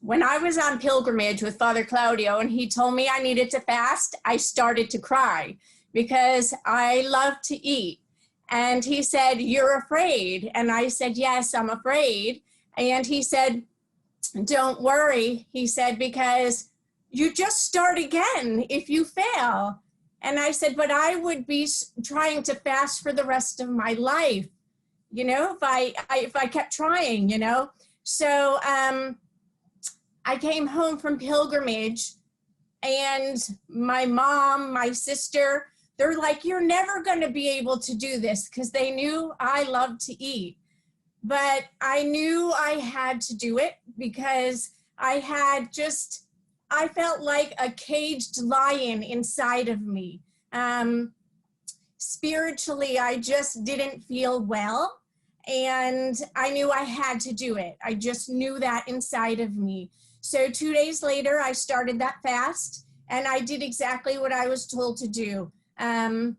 When I was on pilgrimage with Father Claudio and he told me I needed to fast, I started to cry because I love to eat. And he said, "You're afraid." And I said, "Yes, I'm afraid." And he said, "Don't worry." He said, "because you just start again if you fail." And I said, "But I would be trying to fast for the rest of my life, if I kept trying, So I came home from pilgrimage and my mom, my sister, they're like, "You're never going to be able to do this," because they knew I love to eat. But I knew I had to do it because I felt like a caged lion inside of me. Spiritually, I just didn't feel well. And I knew I had to do it. I just knew that inside of me. So 2 days later, I started that fast and I did exactly what I was told to do. And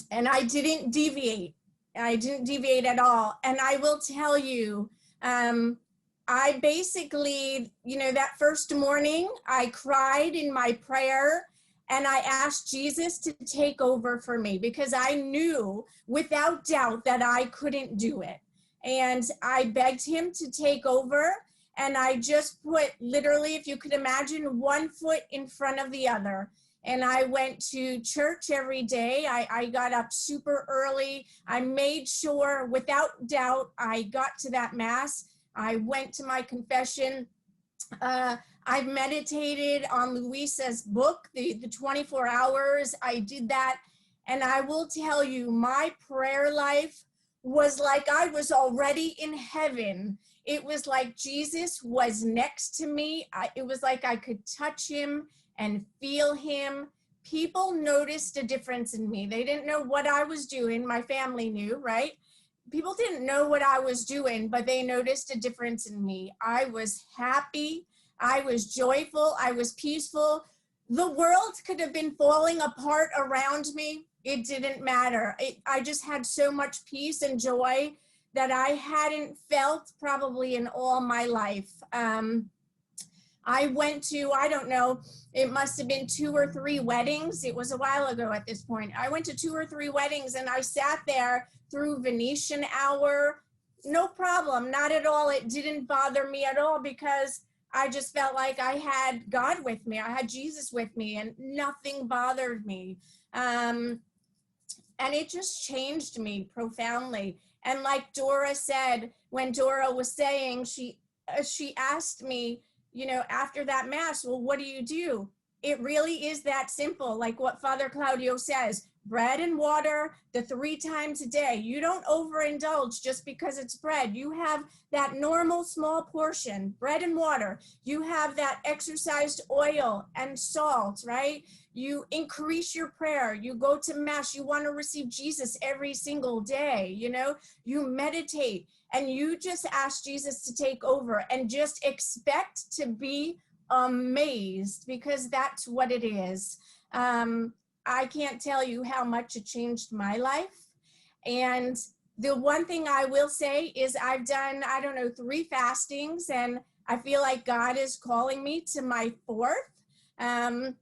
I didn't deviate. I didn't deviate at all. And I will tell you, I basically, that first morning, I cried in my prayer and I asked Jesus to take over for me because I knew without doubt that I couldn't do it. And I begged him to take over. And I just put literally, if you could imagine, one foot in front of the other. And I went to church every day. I got up super early. I made sure, without doubt, I got to that mass. I went to my confession. I meditated on Luisa's book, the 24 hours. I did that. And I will tell you, my prayer life was like I was already in heaven. It was like Jesus was next to me. It was like I could touch him and feel him. People noticed a difference in me. They didn't know what I was doing. My family knew, right? People didn't know what I was doing, but they noticed a difference in me. I was happy. I was joyful. I was peaceful. The world could have been falling apart around me. It didn't matter. I just had so much peace and joy that I hadn't felt probably in all my life. I went to, I don't know, it must have been 2 or 3 weddings. It was a while ago at this point. I went to 2 or 3 weddings and I sat there through Venetian hour. No problem, not at all. It didn't bother me at all because I just felt like I had God with me. I had Jesus with me and nothing bothered me. And it just changed me profoundly. And like Dora said, when Dora was saying, she asked me, after that mass, well, what do you do? It really is that simple. Like what Father Claudio says, bread and water, the 3 times a day. You don't overindulge just because it's bread. You have that normal small portion, bread and water. You have that exercised oil and salt, right? You increase your prayer. You go to mass. You want to receive Jesus every single day. You meditate and you just ask Jesus to take over and just expect to be amazed because that's what it is. I can't tell you how much it changed my life. And the one thing I will say is I've done, 3 fastings and I feel like God is calling me to my 4th.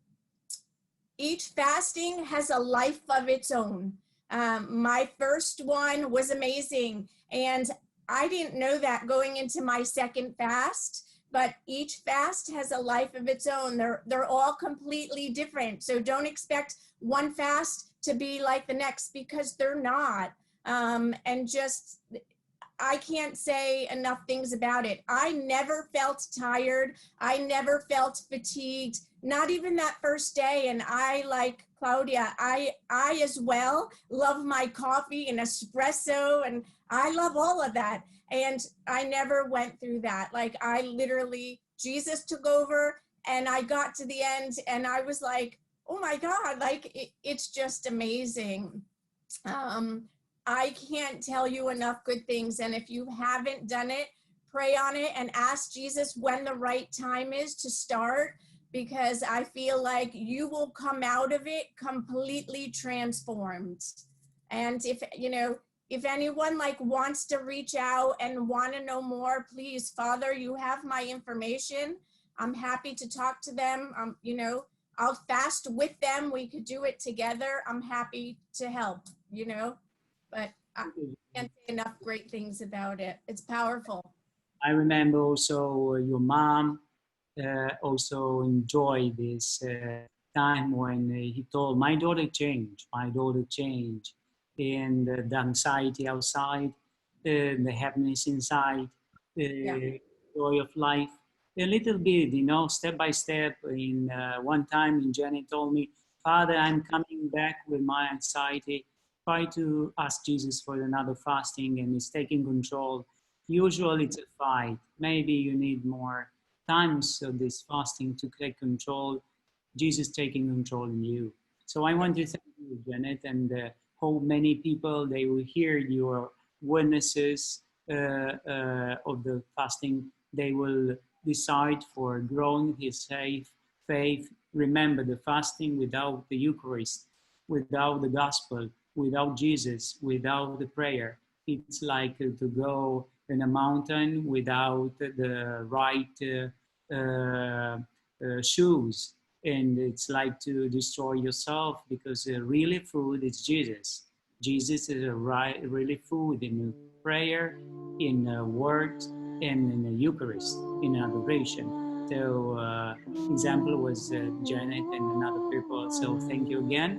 Each fasting has a life of its own. My first one was amazing. And I didn't know that going into my 2nd fast. But each fast has a life of its own. They're all completely different. So don't expect one fast to be like the next because they're not. I can't say enough things about it. I never felt tired. I never felt fatigued, not even that first day. And I, like Claudia, I as well love my coffee and espresso, and I love all of that. And I never went through that. Like I literally, Jesus took over and I got to the end and I was like, oh my God, like it's just amazing. I can't tell you enough good things. And if you haven't done it, pray on it and ask Jesus when the right time is to start, because I feel like you will come out of it completely transformed. And if, if anyone like wants to reach out and want to know more, please, Father, you have my information. I'm happy to talk to them. You know, I'll fast with them. We could do it together. I'm happy to help, you know, but I can't say enough great things about it. It's powerful. I remember also your mom also enjoyed this time when he told my daughter changed, and the anxiety outside, the happiness inside, Yeah. the joy of life, a little bit, you know, step by step. In one time, Jenny told me, Father, I'm coming back with my anxiety. Try to ask Jesus for another fasting, and he's taking control. Usually it's a fight. Maybe you need more times of this fasting to take control. Jesus taking control in you. So I want to thank you, Janet, and hope many people, they will hear your witnesses of the fasting. They will decide for growing his faith. Remember, the fasting without the Eucharist, without the gospel, without Jesus, without the prayer, it's like to go in a mountain without the right shoes, and it's like to destroy yourself, because really food is Jesus. Jesus is a really food in prayer, in words, and in the Eucharist, in adoration. So example was Janet and another people. So thank you again.